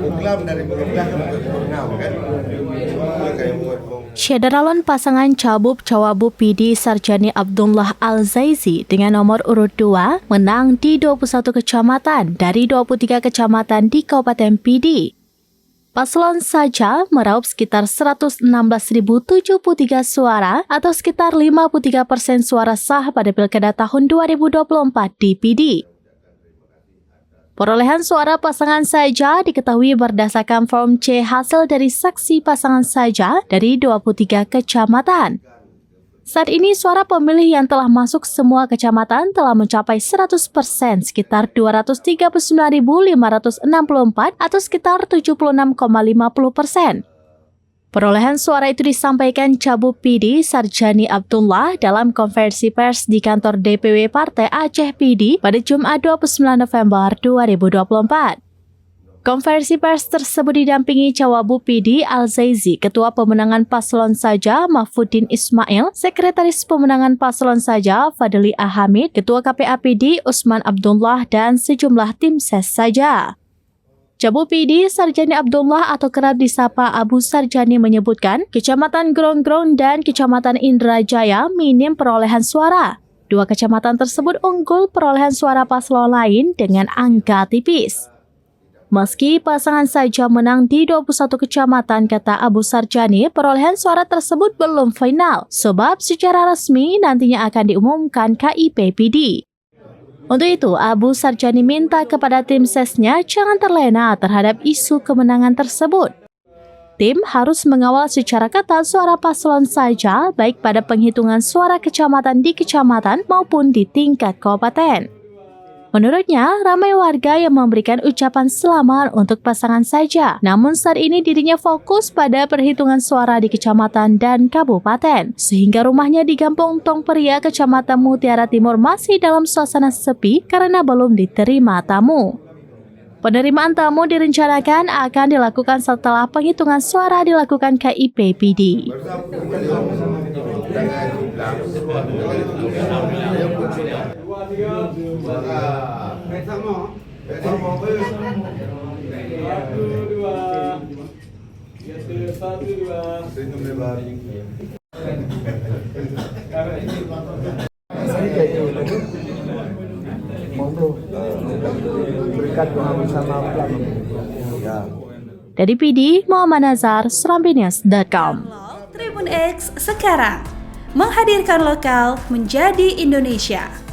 Program dari pemerintah kan kan. Syederalon pasangan Cabub Cawabub PD Sarjani Abdullah Al-Zaizi dengan nomor urut 2 menang di 21 kecamatan dari 23 kecamatan di Kabupaten PD. Paslon saja meraup sekitar 116.073 suara atau sekitar 53% suara sah pada Pilkada tahun 2024 di PD. Perolehan suara pasangan saja diketahui berdasarkan form C hasil dari saksi pasangan saja dari 23 kecamatan. Saat ini suara pemilih yang telah masuk semua kecamatan telah mencapai 100%, sekitar 239.564 atau sekitar 76,50%. Perolehan suara itu disampaikan Cabub PD Sarjani Abdullah dalam konferensi pers di kantor DPW Partai Aceh PD pada Jumat 29 November 2024. Konferensi pers tersebut didampingi Cawabub PD Al-Zaizi, Ketua Pemenangan Paslon Saja Mahfuddin Ismail, Sekretaris Pemenangan Paslon Saja Fadli Ahamid, Ketua KPA PD Usman Abdullah, dan sejumlah tim ses saja. Cabub PD Sarjani Abdullah atau kerap disapa Abu Sarjani menyebutkan Kecamatan Gronggong dan Kecamatan Indrajaya minim perolehan suara. Dua kecamatan tersebut unggul perolehan suara paslon lain dengan angka tipis. Meski pasangan saja menang di 21 kecamatan, kata Abu Sarjani, perolehan suara tersebut belum final, sebab secara resmi nantinya akan diumumkan KIP PD. Untuk itu, Abu Sarjani minta kepada tim sesnya jangan terlena terhadap isu kemenangan tersebut. Tim harus mengawal secara ketat suara paslon saja, baik pada penghitungan suara kecamatan di kecamatan maupun di tingkat kabupaten. Menurutnya, ramai warga yang memberikan ucapan selamat untuk pasangan saja. Namun saat ini dirinya fokus pada perhitungan suara di kecamatan dan kabupaten. Sehingga rumahnya di Kampung Tong Peria, Kecamatan Mutiara Timur masih dalam suasana sepi karena belum diterima tamu. Penerimaan tamu direncanakan akan dilakukan setelah penghitungan suara dilakukan KIP PD. Dari PD, Muhammad Nazar, SerambiNews.com. Tribun X sekarang menghadirkan lokal menjadi Indonesia.